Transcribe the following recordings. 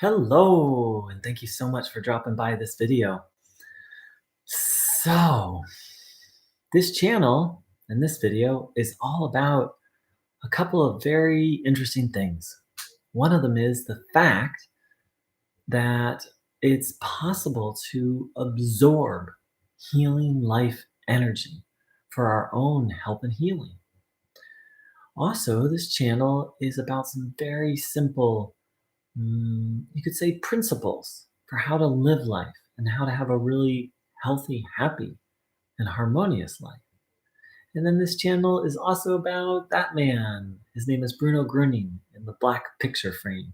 Hello, and thank you so much for dropping by this video. So, this channel and this video is all about a couple of very interesting things. One of them is the fact that it's possible to absorb healing life energy for our own health and healing. Also, this channel is about some very simple you could say principles for how to live life and how to have a really healthy, happy, and harmonious life. And then this channel is also about that man. His name is Bruno Groening in the black picture frame,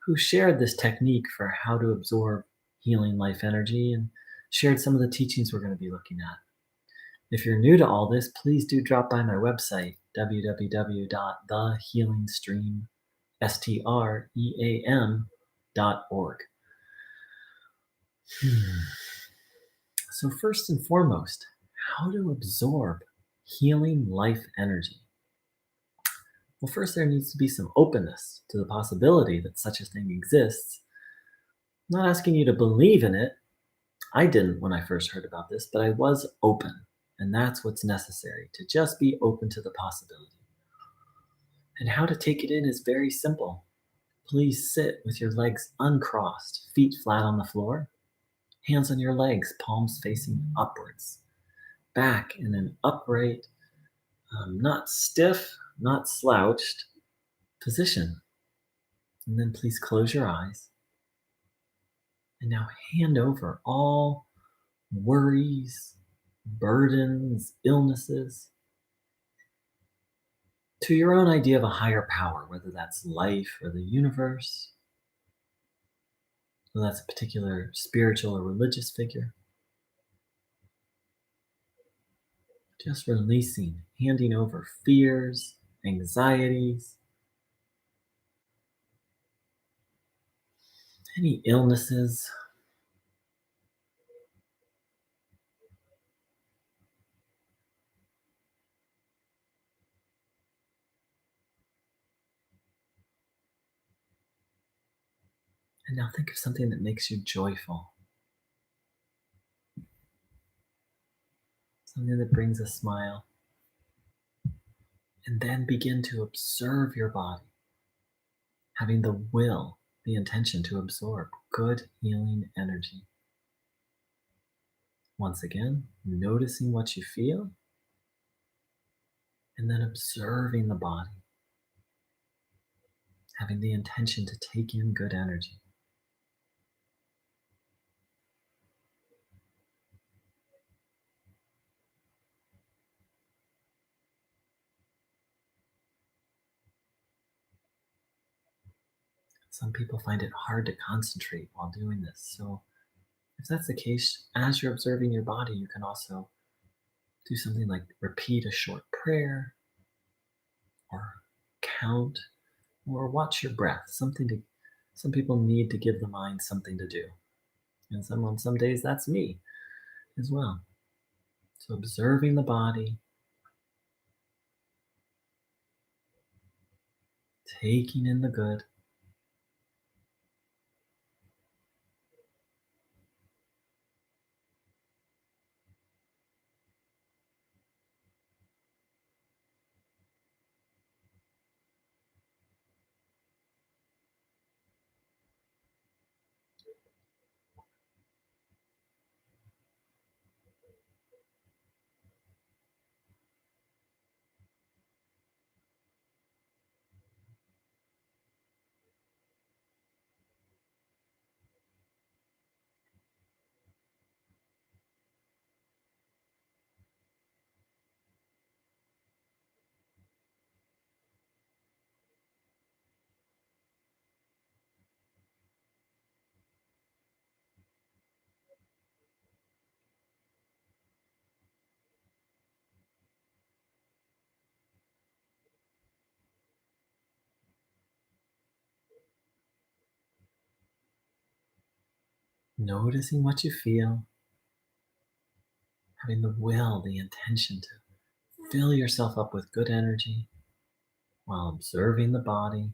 who shared this technique for how to absorb healing life energy and shared some of the teachings we're going to be looking at. If you're new to all this, please do drop by my website, www.theheleangstream.org. So, first and foremost, how to absorb healing life energy. Well, first, there needs to be some openness to the possibility that such a thing exists. I'm not asking you to believe in it. I didn't when I first heard about this, but I was open. And that's what's necessary, to just be open to the possibility. And how to take it in is very simple. Please sit with your legs uncrossed, feet flat on the floor, hands on your legs, palms facing upwards, back in an upright, not stiff, not slouched position. And then please close your eyes. And now hand over all worries, burdens, illnesses to your own idea of a higher power, whether that's life or the universe, whether that's a particular spiritual or religious figure. Just releasing, handing over fears, anxieties, any illnesses. And now think of something that makes you joyful, something that brings a smile. And then begin to observe your body, having the will, the intention to absorb good healing energy. Once again, noticing what you feel, and then observing the body, having the intention to take in good energy. Some people find it hard to concentrate while doing this. So, if that's the case, as you're observing your body, you can also do something like repeat a short prayer or count or watch your breath. Some people need to give the mind something to do. And on some days that's me as well. So observing the body, taking in the good, noticing what you feel, having the will, the intention to fill yourself up with good energy while observing the body.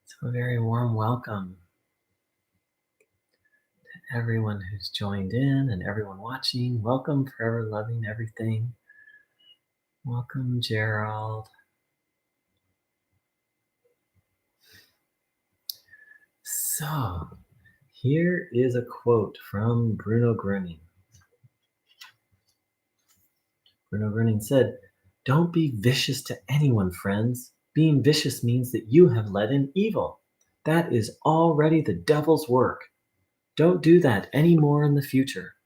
So, a very warm welcome to everyone who's joined in and everyone watching. Welcome, Forever Loving Everything. Welcome, Gerald. So, here is a quote from Bruno Groening. Bruno Groening said, "Don't be vicious to anyone, friends. Being vicious means that you have let in evil. That is already the devil's work. Don't do that any more in the future."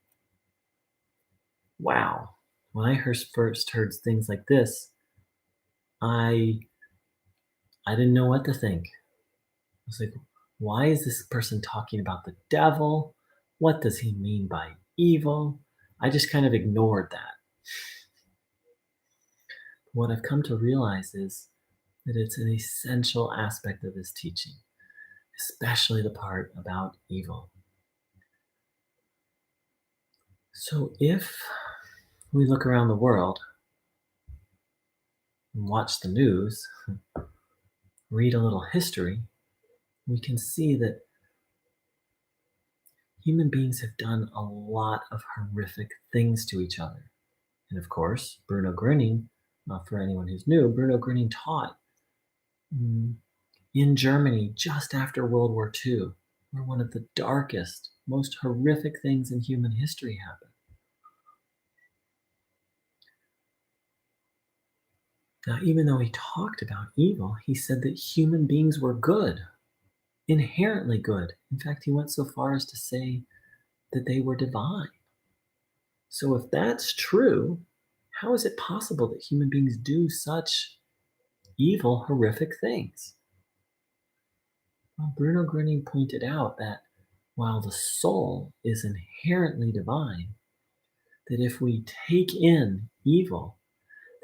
Wow. When I first heard things like this, I I didn't know what to think. I was like, why is this person talking about the devil? What does he mean by evil? I just kind of ignored that. What I've come to realize is that it's an essential aspect of his teaching, especially the part about evil. So if we look around the world and watch the news, read a little history, we can see that human beings have done a lot of horrific things to each other. And of course, Bruno Groening, for anyone who's new, Bruno Groening taught mm, in Germany just after World War II, where one of the darkest, most horrific things in human history happened. Now, even though he talked about evil, he said that human beings were good, inherently good. In fact, he went so far as to say that they were divine. So, if that's true, how is it possible that human beings do such evil, horrific things? Well, Bruno Groening pointed out that while the soul is inherently divine, that if we take in evil,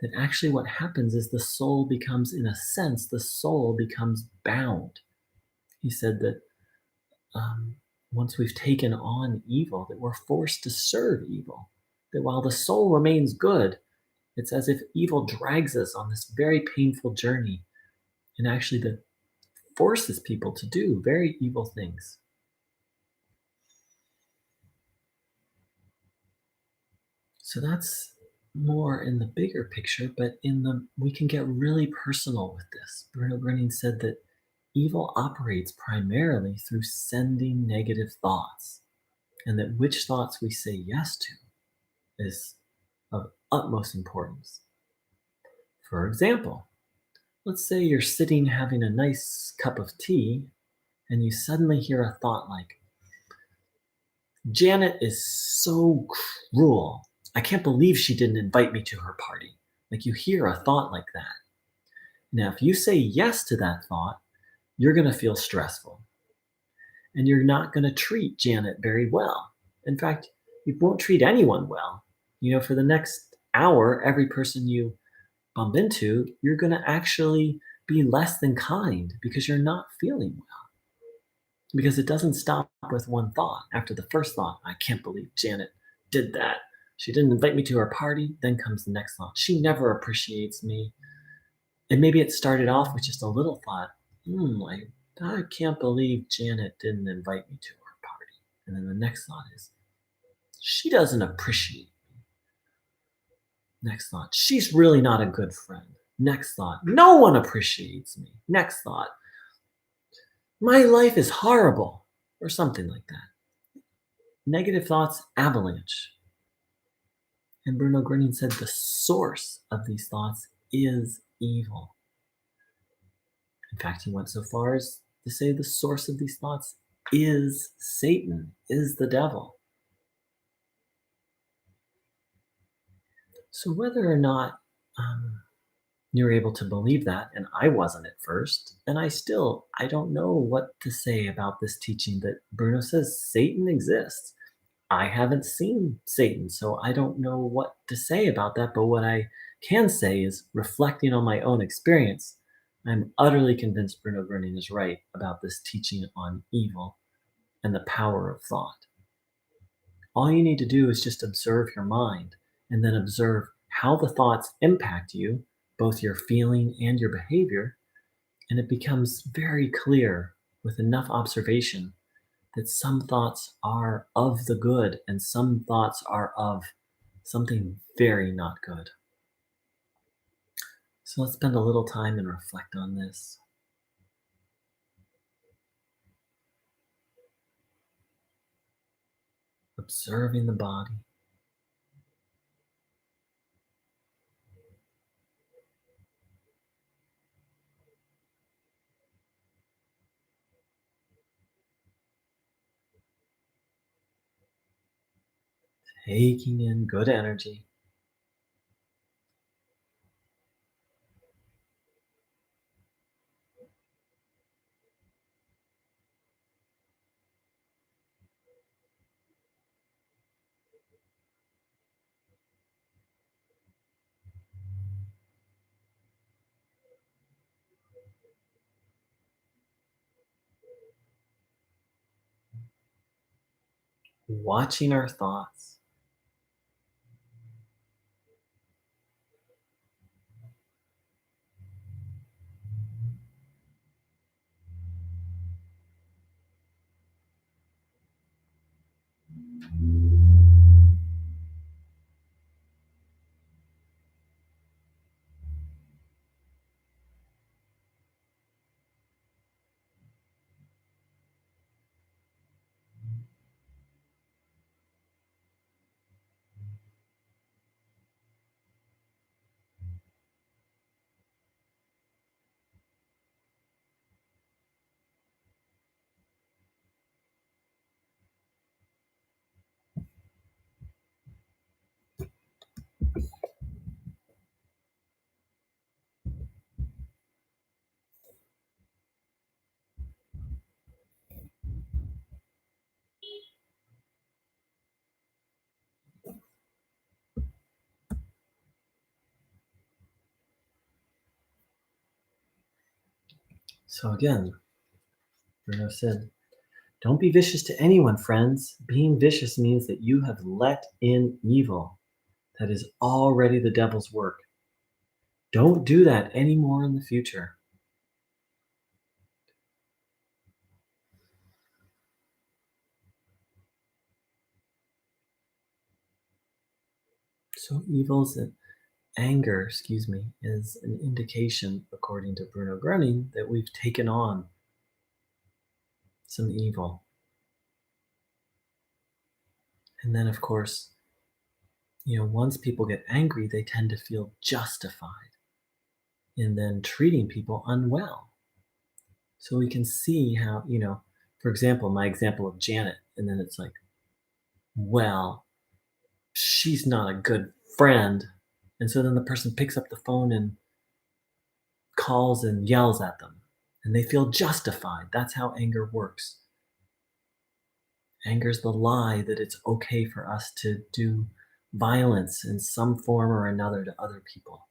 that actually what happens is the soul becomes, in a sense, the soul becomes bound. He said that once we've taken on evil, that we're forced to serve evil. That while the soul remains good, it's as if evil drags us on this very painful journey and actually that forces people to do very evil things. So that's more in the bigger picture, but we can get really personal with this. Bruno Groening said that evil operates primarily through sending negative thoughts, and that which thoughts we say yes to is of utmost importance. For example, let's say you're sitting having a nice cup of tea and you suddenly hear a thought like, "Janet is so cruel. I can't believe she didn't invite me to her party." Like you hear a thought like that. Now, if you say yes to that thought, you're going to feel stressful and you're not going to treat Janet very well. In fact, you won't treat anyone well. For the next hour, every person you bump into, you're going to actually be less than kind because you're not feeling well. Because it doesn't stop with one thought. After the first thought, "I can't believe Janet did that. She didn't invite me to her party." Then comes the next thought, "She never appreciates me." And maybe it started off with just a little thought, I can't believe Janet didn't invite me to her party. And then the next thought is, "She doesn't appreciate me." Next thought, "She's really not a good friend." Next thought, "No one appreciates me." Next thought, "My life is horrible," or something like that. Negative thoughts avalanche. And Bruno Groening said the source of these thoughts is evil. In fact, he went so far as to say the source of these thoughts is Satan, is the devil. So whether or not you're able to believe that, and I wasn't at first, and I don't know what to say about this teaching that Bruno says Satan exists. I haven't seen Satan, so I don't know what to say about that. But what I can say is, reflecting on my own experience, I'm utterly convinced Bruno Groening is right about this teaching on evil and the power of thought. All you need to do is just observe your mind and then observe how the thoughts impact you, both your feeling and your behavior, And it becomes very clear with enough observation that some thoughts are of the good and some thoughts are of something very not good. So let's spend a little time and reflect on this, observing the body, taking in good energy, watching our thoughts. So again, Bruno said, don't be vicious to anyone, friends. Being vicious means that you have let in evil. That is already the devil's work. Don't do that anymore in the future. So evil's anger, is an indication, according to Bruno Groening, that we've taken on some evil. And then, of course, once people get angry, they tend to feel justified in then treating people unwell. So we can see how, for example, my example of Janet, and then it's like, well, she's not a good friend. And so then the person picks up the phone and calls and yells at them, and they feel justified. That's how anger works. Anger is the lie that it's okay for us to do violence in some form or another to other people.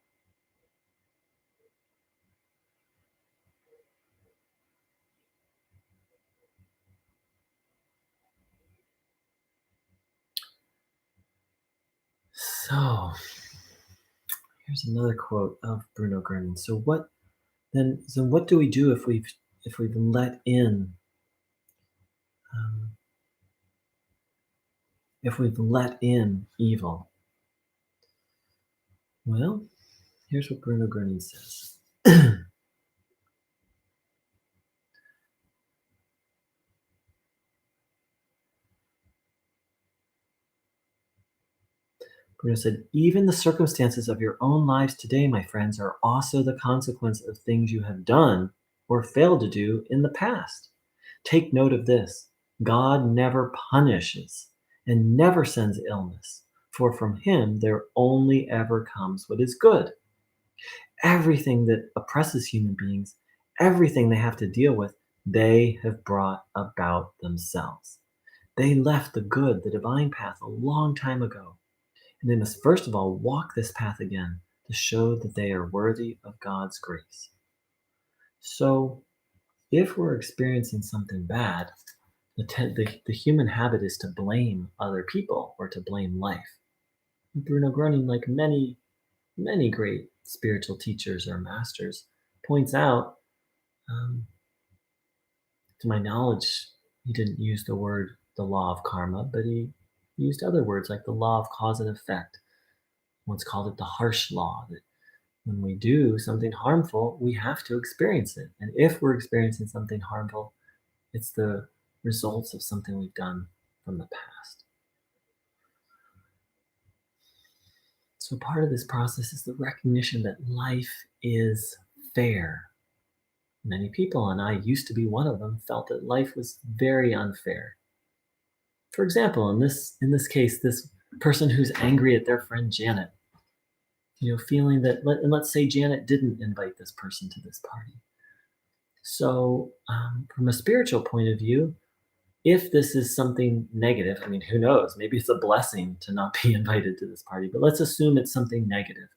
So, here's another quote of Bruno Groening. So what do we do if we've let in um, if we've let in evil? Well, here's what Bruno Groening says. Bruno said, even the circumstances of your own lives today, my friends, are also the consequence of things you have done or failed to do in the past. Take note of this: God never punishes and never sends illness, for from him there only ever comes what is good. Everything that oppresses human beings, everything they have to deal with, they have brought about themselves. They left the good, the divine path a long time ago, and they must first of all walk this path again to show that they are worthy of God's grace. So, if we're experiencing something bad, the human habit is to blame other people or to blame life. Bruno Groening, like many, many great spiritual teachers or masters, points out Um, to my knowledge, he didn't use the law of karma, but he used other words like the law of cause and effect. Once called it the harsh law, that when we do something harmful, we have to experience it. And if we're experiencing something harmful, it's the results of something we've done from the past. So part of this process is the recognition that life is fair. Many people, and I used to be one of them, felt that life was very unfair. For example, in this case, this person who's angry at their friend Janet, feeling that, and let's say Janet didn't invite this person to this party. So, from a spiritual point of view, if this is something negative, I mean, who knows? Maybe it's a blessing to not be invited to this party, but let's assume it's something negative,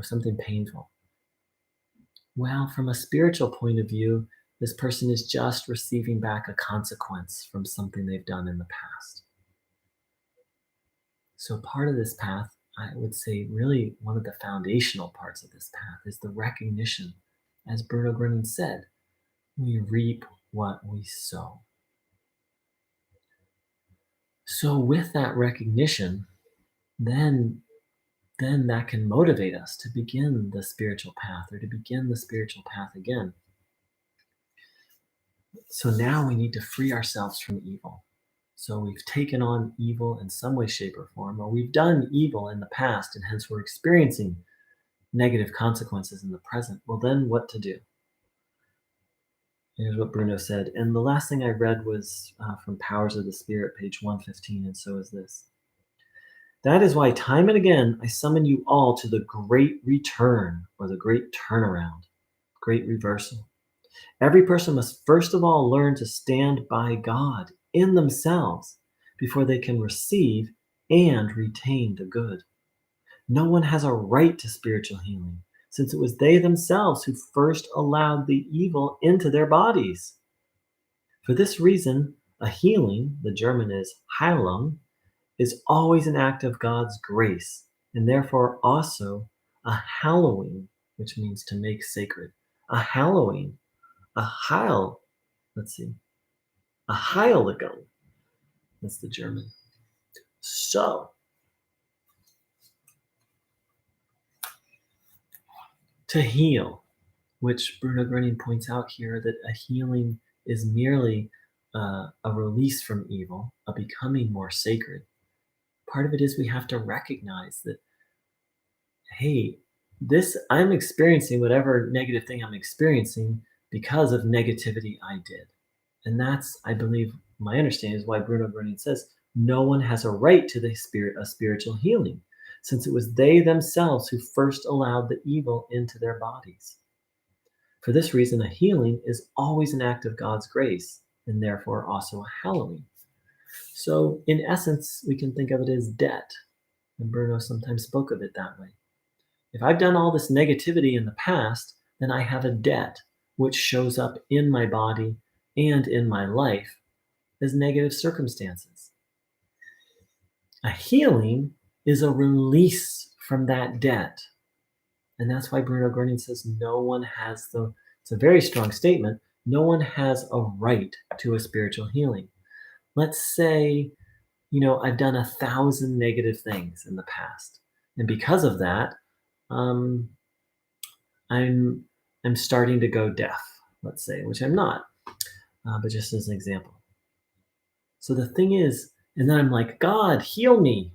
something painful. Well, from a spiritual point of view, this person is just receiving back a consequence from something they've done in the past. So, part of this path, I would say, really one of the foundational parts of this path is the recognition, as Bruno Groening said, we reap what we sow. So, with that recognition, then that can motivate us to begin the spiritual path or to begin the spiritual path again. So now we need to free ourselves from evil. So we've taken on evil in some way, shape, or form, or we've done evil in the past, and hence we're experiencing negative consequences in the present. Well, then what to do? Here's what Bruno said. And the last thing I read was from Powers of the Spirit, page 115, and so is this. That is why time and again I summon you all to the great return or the great turnaround, great reversal. Every person must first of all learn to stand by God in themselves before they can receive and retain the good. No one has a right to spiritual healing, since it was they themselves who first allowed the evil into their bodies. For this reason, a healing, the German is Heilung, is always an act of God's grace, and therefore also a hallowing, which means to make sacred. A hallowing, a heil, let's see, a Heiligung. That's the German. So, to heal, which Bruno Groening points out here that a healing is merely a release from evil, a becoming more sacred. Part of it is we have to recognize that, hey, I'm experiencing whatever negative thing I'm experiencing because of negativity I did. And that's, I believe, my understanding is why Bruno Groening says no one has a right to a spiritual healing, since it was they themselves who first allowed the evil into their bodies. For this reason, a healing is always an act of God's grace, and therefore also a hallowing. So, in essence, we can think of it as debt, and Bruno sometimes spoke of it that way. If I've done all this negativity in the past, then I have a debt which shows up in my body and in my life as negative circumstances. A healing is a release from that debt. And that's why Bruno Groening says it's a very strong statement, no one has a right to a spiritual healing. Let's say, I've done 1,000 negative things in the past. And because of that, I'm starting to go deaf, let's say, which I'm not, but just as an example. So the thing is, and then I'm like, God, heal me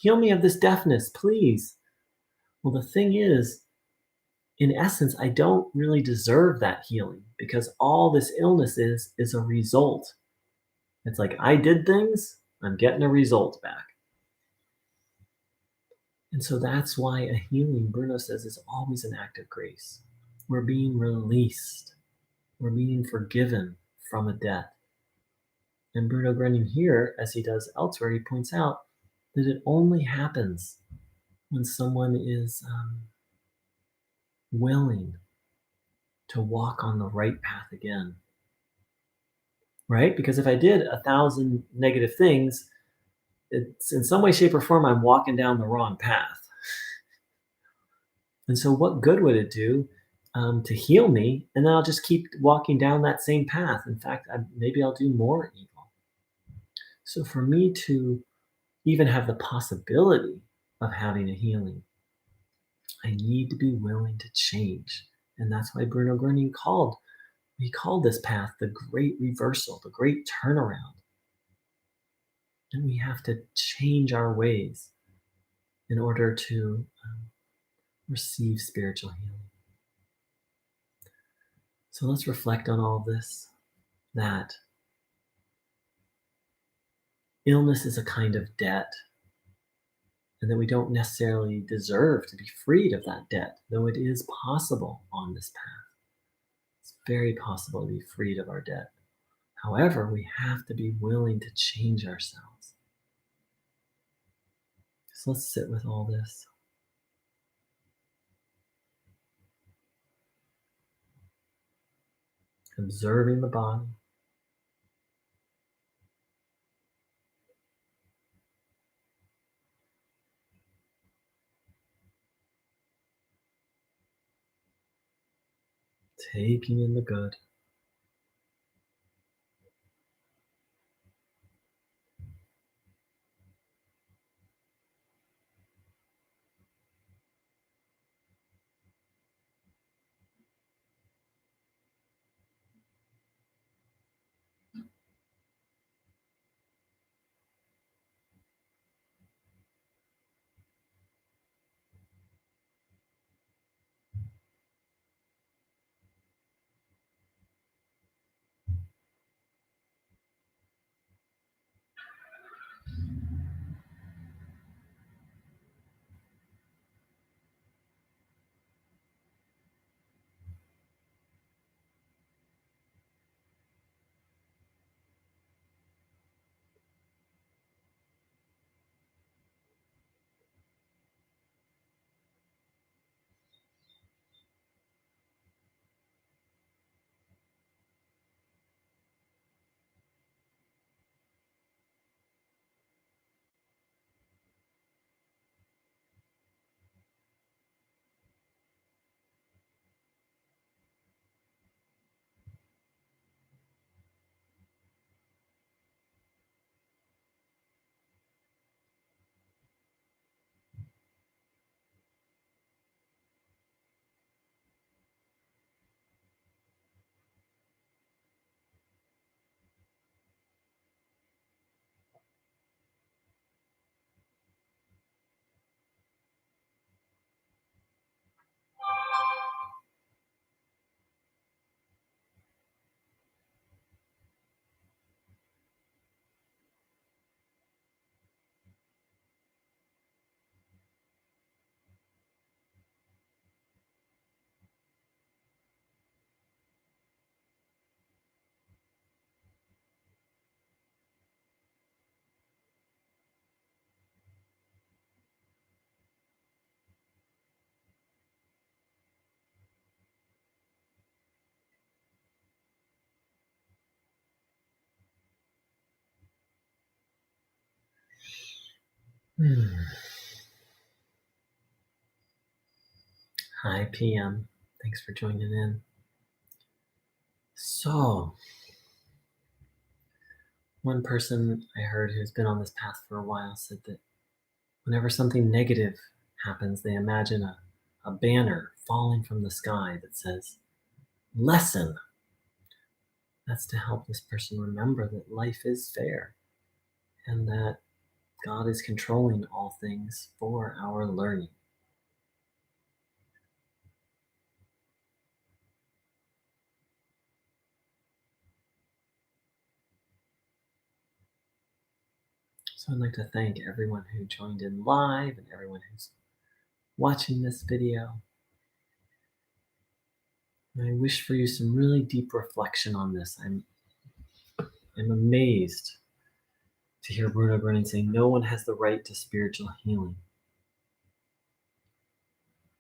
of this deafness, please. Well, the thing is, in essence, I don't really deserve that healing because all this illness is a result. It's like I did things, I'm getting a result back. And so that's why a healing, Bruno says, is always an act of grace. We're being released. We're being forgiven from a debt. And Bruno Groening here, as he does elsewhere, he points out that it only happens when someone is willing to walk on the right path again. Right? Because if I did 1,000 negative things, it's in some way, shape, or form, I'm walking down the wrong path. And so what good would it do to heal me, and then I'll just keep walking down that same path. In fact, maybe I'll do more evil. So for me to even have the possibility of having a healing, I need to be willing to change. And that's why Bruno Groening called this path the great reversal, the great turnaround. And we have to change our ways in order to receive spiritual healing. So let's reflect on all this, that illness is a kind of debt, and that we don't necessarily deserve to be freed of that debt, though it is possible on this path. It's very possible to be freed of our debt. However, we have to be willing to change ourselves. So let's sit with all this. Observing the body. Taking in the good. Hi, PM. Thanks for joining in. So, one person I heard who's been on this path for a while said that whenever something negative happens, they imagine a banner falling from the sky that says, lesson. That's to help this person remember that life is fair and that God is controlling all things for our learning. So I'd like to thank everyone who joined in live and everyone who's watching this video. And I wish for you some really deep reflection on this. I'm amazed to hear Bruno Groening saying no one has the right to spiritual healing.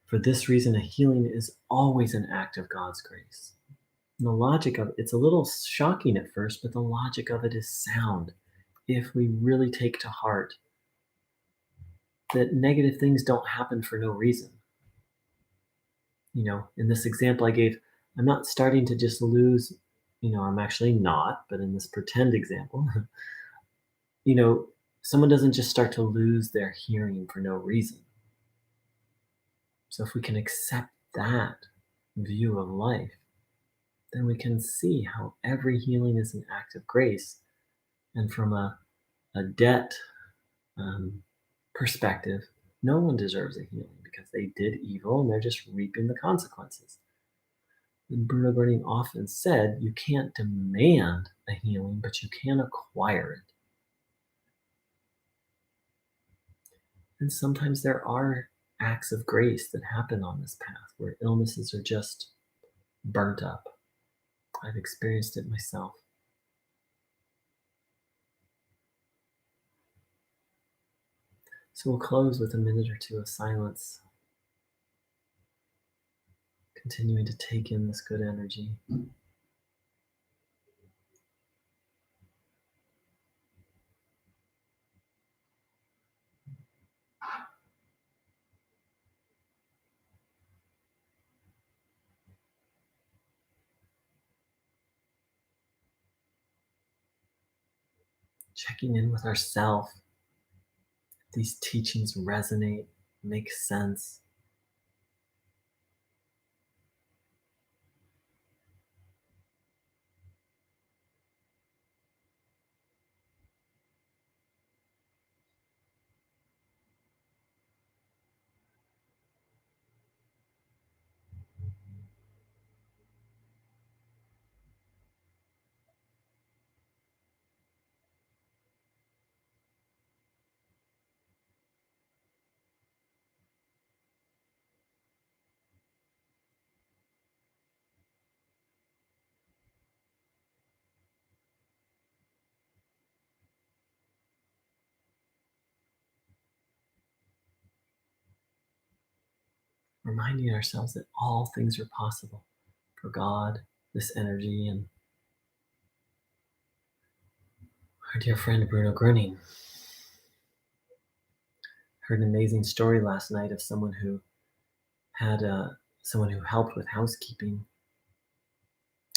For this reason, a healing is always an act of God's grace. And the logic of it's a little shocking at first, but the logic of it is sound if we really take to heart that negative things don't happen for no reason. In this example I gave, I'm not starting to just lose, I'm actually not, but in this pretend example, you know, someone doesn't just start to lose their hearing for no reason. So if we can accept that view of life, then we can see how every healing is an act of grace. And from a debt um, perspective, no one deserves a healing because they did evil and they're just reaping the consequences. And Bruno Groening often said, you can't demand a healing, but you can acquire it. And sometimes there are acts of grace that happen on this path where illnesses are just burnt up. I've experienced it myself. So we'll close with a minute or two of silence, continuing to take in this good energy. Checking in with ourselves. These teachings resonate, make sense. Reminding ourselves that all things are possible for God, this energy, and our dear friend Bruno Groening. Heard an amazing story last night of someone who had someone who helped with housekeeping.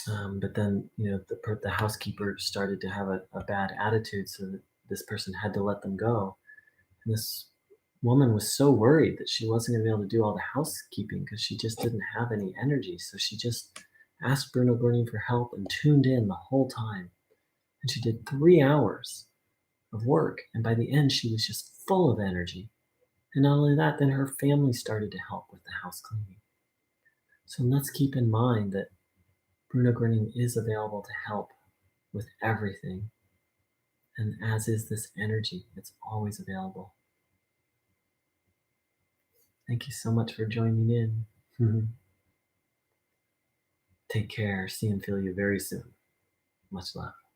But then, the housekeeper started to have a bad attitude, so that this person had to let them go. And this woman was so worried that she wasn't going to be able to do all the housekeeping because she just didn't have any energy. So she just asked Bruno Groening for help and tuned in the whole time. And she did 3 hours of work. And by the end, she was just full of energy. And not only that, then her family started to help with the house cleaning. So let's keep in mind that Bruno Groening is available to help with everything. And as is this energy, it's always available. Thank you so much for joining in. Take care. See and feel you very soon. Much love.